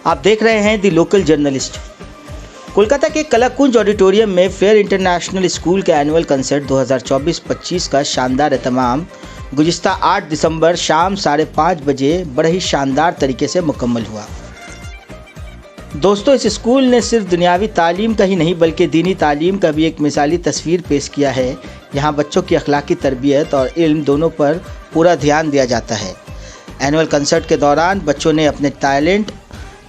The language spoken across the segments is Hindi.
आप देख रहे हैं दी लोकल जर्नलिस्ट। कोलकाता के कलाकुंज ऑडिटोरियम में फेयर इंटरनेशनल स्कूल के एनुअल कंसर्ट 2024-25 का शानदार एहतमाम गुज़िश्ता 8 दिसंबर शाम 5:30 बजे बड़े ही शानदार तरीके से मुकम्मल हुआ। दोस्तों, इस स्कूल ने सिर्फ दुनियावी तालीम का ही नहीं बल्कि दीनी तालीम का भी एक मिसाली तस्वीर पेश किया है। यहाँ बच्चों की अखलाकी तरबियत और इल्म दोनों पर पूरा ध्यान दिया जाता है। एनुअल कंसर्ट के दौरान बच्चों ने अपने टैलेंट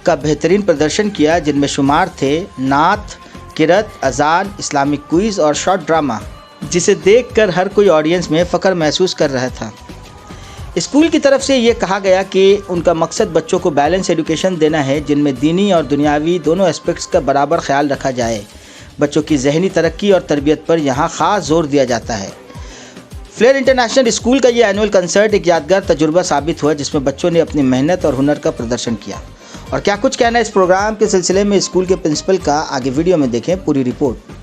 का बेहतरीन प्रदर्शन किया, जिनमें शुमार थे नात, किरत, अजान, इस्लामिक क्विज़ और शॉर्ट ड्रामा, जिसे देखकर हर कोई ऑडियंस में फ़ख्र महसूस कर रहा था। स्कूल की तरफ से ये कहा गया कि उनका मकसद बच्चों को बैलेंस एजुकेशन देना है, जिनमें दीनी और दुनियावी दोनों एस्पेक्ट्स का बराबर ख्याल रखा जाए। बच्चों की जहनी तरक्की और तरबियत पर यहाँ ख़ास जोर दिया जाता है। फ्लेयर इंटरनेशनल स्कूल का ये एनुअल कंसर्ट एक यादगार तजुर्बा साबित हुआ, जिसमें बच्चों ने अपनी मेहनत और हुनर का प्रदर्शन किया। और क्या कुछ कहना है इस प्रोग्राम के सिलसिले में स्कूल के प्रिंसिपल का, आगे वीडियो में देखें पूरी रिपोर्ट।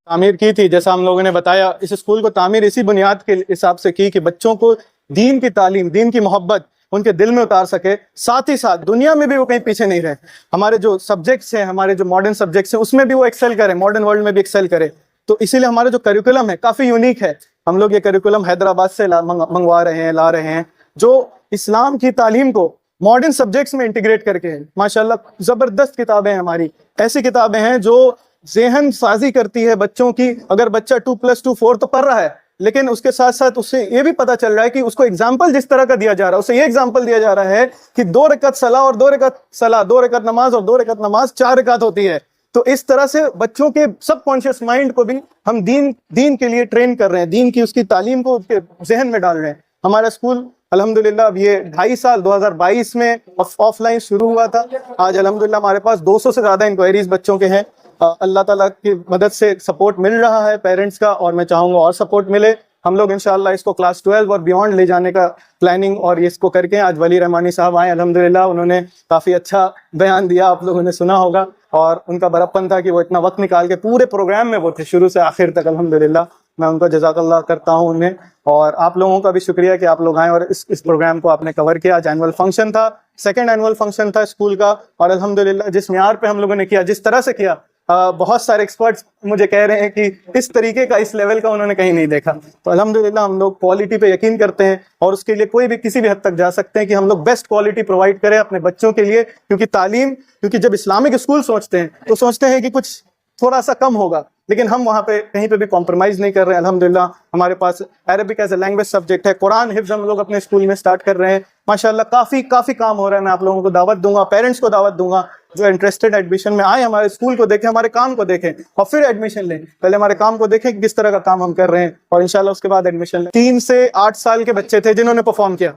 तामीर की थी। जैसा हम लोगों ने बताया, इस स्कूल को तामीर इसी बुनियाद के हिसाब से की कि बच्चों को दीन की तालीम, दीन की मोहब्बत उनके दिल में उतार सके, साथ ही साथ दुनिया में भी वो कहीं पीछे नहीं रहे। हमारे जो सब्जेक्ट्स हैं, हमारे जो मॉडर्न सब्जेक्ट्स हैं, उसमें भी वो एक्सेल करे, मॉडर्न वर्ल्ड में भी एक्सेल करे। तो इसीलिए हमारा जो करिकुलम है काफ़ी यूनिक है। हम लोग ये करिकुलम हैदराबाद से मंगवा रहे हैं, ला रहे हैं, जो इस्लाम की तालीम को मॉडर्न सब्जेक्ट्स में इंटीग्रेट करके है। माशाल्लाह ज़बरदस्त किताबें हैं हमारी। ऐसी किताबें हैं जो ज़हन साजी करती है बच्चों की। अगर बच्चा 2+2 4 तो पढ़ रहा है, लेकिन उसके साथ साथ उससे ये भी पता चल रहा है कि उसको एग्जाम्पल जिस तरह का दिया जा रहा है, उसे ये एग्जाम्पल दिया जा रहा है कि 2 रकअत सला और 2 रकअत सला, 2 रकअत नमाज और 2 रकअत नमाज 4 रकअत होती है। तो इस तरह से बच्चों के सबकॉन्शियस माइंड को भी हम दीन के लिए ट्रेन कर रहे हैं, दीन की उसकी तालीम को उसके जहन में डाल रहे हैं। हमारा स्कूल अल्हम्दुलिल्लाह अब ये 2.5 साल 2022 में ऑफलाइन शुरू हुआ था। आज अल्हम्दुलिल्लाह हमारे पास 200 से ज़्यादा इंक्वायरीज बच्चों के हैं। अल्लाह ताला की मदद से सपोर्ट मिल रहा है पेरेंट्स का, और मैं चाहूँगा और सपोर्ट मिले। हम लोग इंशाल्लाह इसको क्लास 12 और बियॉन्ड ले जाने का प्लानिंग और ये इसको करके आज वली रहमानी साहब आए अल्हम्दुलिल्लाह। उन्होंने काफ़ी अच्छा बयान दिया, आप लोगों ने सुना होगा, और उनका बड़प्पन था कि वो इतना वक्त निकाल के पूरे प्रोग्राम में वो थे शुरू से आखिर तक। अल्हम्दुलिल्लाह मैं उनका जज़ाकल्लाह करता हूँ उन्हें, और आप लोगों का भी शुक्रिया कि आप लोग आए और इस प्रोग्राम को आपने कवर किया। आज एनुअल फंक्शन था, सेकंड एनुअल फंक्शन था स्कूल का, और अल्हम्दुलिल्लाह जिस म्यार पे हम लोगों ने किया, जिस तरह से किया, बहुत सारे एक्सपर्ट्स मुझे कह रहे हैं कि इस तरीके का, इस लेवल का उन्होंने कहीं नहीं देखा। तो अल्हम्दुलिल्लाह हम लोग क्वालिटी पे यकीन करते हैं, और उसके लिए कोई भी किसी भी हद तक जा सकते हैं कि हम लोग बेस्ट क्वालिटी प्रोवाइड करें अपने बच्चों के लिए। क्योंकि जब इस्लामिक स्कूल सोचते हैं तो सोचते हैं कि कुछ थोड़ा सा कम होगा, लेकिन हम वहाँ पे कहीं पे भी कॉम्प्रोमाइज़ नहीं कर रहे हैं। अल्हम्दुलिल्लाह हमारे पास Arabic as a language subject है, कुरान हिफ्ज़ हम लोग अपने स्कूल में स्टार्ट कर रहे हैं। माशाल्लाह काफ़ी काम हो रहा है। मैं आप लोगों को दावत दूंगा, पेरेंट्स को दावत दूंगा, जो इंटरेस्टेड एडमिशन में आए हमारे स्कूल को देखें, हमारे काम को देखें और फिर एडमिशन लें। पहले हमारे काम को देखें कि किस तरह का काम हम कर रहे हैं, और इंशाल्लाह उसके बाद एडमिशन लें। 3 से 8 साल के बच्चे थे जिन्होंने परफॉर्म किया,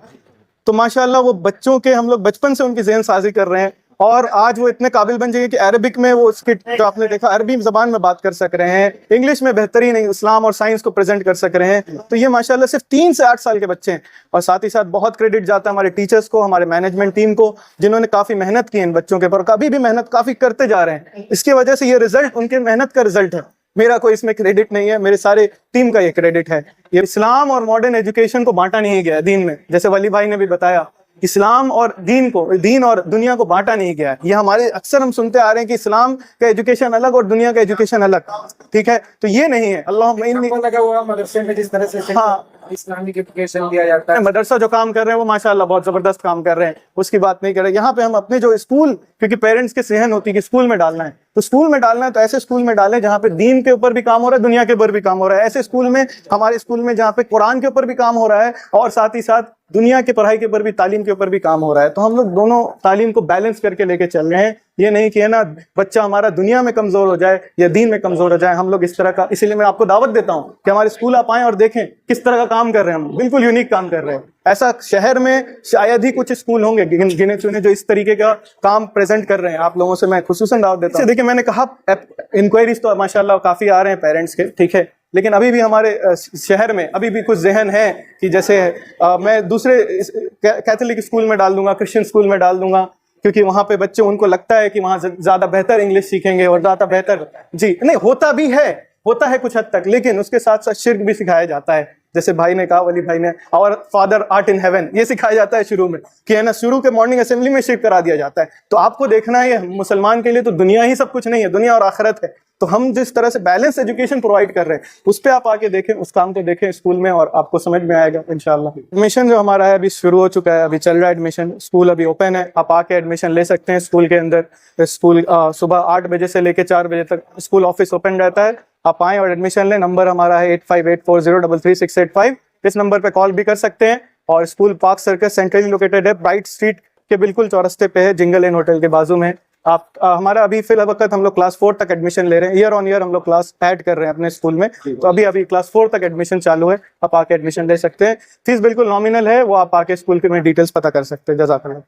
तो माशाल्लाह वो बच्चों के हम लोग बचपन से उनकी ज़हन साजी कर रहे हैं, और आज वो इतने काबिल बन जाएंगे कि अरबिक में वो उसकी जो आपने देखा अरबी ज़बान में बात कर सक रहे हैं, इंग्लिश में बेहतरीन इस्लाम और साइंस को प्रेजेंट कर सक रहे हैं। तो ये माशाल्लाह सिर्फ 3 से 8 साल के बच्चे हैं। और साथ ही साथ बहुत क्रेडिट जाता है हमारे टीचर्स को, हमारे मैनेजमेंट टीम को, जिन्होंने काफ़ी मेहनत की इन बच्चों के ऊपर, कभी भी मेहनत काफ़ी करते जा रहे हैं। इसकी वजह से ये रिजल्ट उनके मेहनत का रिजल्ट है। मेरा कोई इसमें क्रेडिट नहीं है, मेरे सारे टीम का ये क्रेडिट है। ये इस्लाम और मॉडर्न एजुकेशन को बांटा नहीं गया दीन में, जैसे वली भाई ने भी बताया, इस्लाम और दीन और दुनिया को बांटा नहीं गया है। ये हमारे अक्सर हम सुनते आ रहे हैं कि इस्लाम का एजुकेशन अलग और दुनिया का एजुकेशन अलग, ठीक है, तो ये नहीं है। अल्लाह लगा हुआ मदरसे में जिस तरह से इस्लामिक एजुकेशन दिया जाता है, मदरसा जो काम कर रहे हैं वो माशाल्लाह बहुत जबरदस्त काम कर रहे हैं, उसकी बात नहीं कर रहे। यहाँ पे हम अपने जो स्कूल, क्योंकि पेरेंट्स की सेहन होती है कि स्कूल में डालना है, तो स्कूल में डालना है तो ऐसे स्कूल में डालें जहाँ पे दीन के ऊपर भी काम हो रहा है, दुनिया के ऊपर भी काम हो रहा है। ऐसे स्कूल में, हमारे स्कूल में जहाँ पे कुरान के ऊपर भी काम हो रहा है और साथ ही साथ दुनिया की पढ़ाई के ऊपर भी, तालीम के ऊपर भी काम हो रहा है। तो हम लोग दोनों तालीम को बैलेंस करके लेके चल रहे हैं। ये नहीं कि है ना बच्चा हमारा दुनिया में कमजोर हो जाए या दीन में कमजोर हो जाए। हम लोग इस तरह का, इसीलिए मैं आपको दावत देता हूँ कि हमारे स्कूल आप आएं और देखें किस तरह का काम कर रहे हैं हम, बिल्कुल यूनिक काम कर रहे हैं। ऐसा शहर में शायद ही कुछ स्कूल होंगे गिने चुने जो इस तरीके का काम प्रेजेंट कर रहे हैं। आप लोगों से मैं खुसूसन दावत देता हूँ। देखिए, मैंने कहा इंक्वायरीज तो माशाल्लाह काफी आ रहे हैं पेरेंट्स के, ठीक है, लेकिन अभी भी हमारे शहर में अभी भी कुछ जहन है कि जैसे मैं दूसरे कैथोलिक स्कूल में डाल दूंगा, क्रिश्चियन स्कूल में डाल दूंगा, क्योंकि वहां पे बच्चे, उनको लगता है कि वहां ज्यादा बेहतर इंग्लिश सीखेंगे और ज्यादा बेहतर, जी नहीं होता है कुछ हद तक, लेकिन उसके साथ साथ शिर्क भी सिखाया जाता है। जैसे भाई ने कहा, वली भाई ने, और फादर आर्ट इन हेवन, ये सिखाया जाता है शुरू में कि है ना, शुरू के मॉर्निंग असेंबली में शिर्क करा दिया जाता है। तो आपको देखना है, मुसलमान के लिए तो दुनिया ही सब कुछ नहीं है, दुनिया और आखिरत है। तो हम जिस तरह से बैलेंस एजुकेशन प्रोवाइड कर रहे हैं, उस पर आप आके देखें, उस काम को देखें स्कूल में, और आपको समझ में आएगा इंशाल्लाह। एडमिशन जो हमारा है अभी शुरू हो चुका है, अभी चल रहा है एडमिशन, स्कूल अभी ओपन है, आप आके एडमिशन ले सकते हैं स्कूल के अंदर। स्कूल सुबह 8 बजे से लेकर 4 बजे तक स्कूल ऑफिस ओपन रहता है। आप आएँ और एडमिशन लें। नंबर हमारा है 8584033685। इस नंबर पे कॉल भी कर सकते हैं। और school park circus centrally located है, ब्राइट स्ट्रीट के बिल्कुल चौरस्ते पे है, जिंगल इन होटल के बाजू में। आप हमारा अभी फिलहाल वक्त हम लोग क्लास 4 तक एडमिशन ले रहे हैं, ईयर ऑन ईयर हम लोग क्लास ऐड कर रहे हैं अपने स्कूल में। तो अभी क्लास 4 तक एडमिशन चालू है, आप आके एडमिशन ले सकते हैं। फीस बिल्कुल नॉमिनल है, वो आप आके स्कूल के में डिटेल्स पता कर सकते हैं। जज़ाकल्लाह।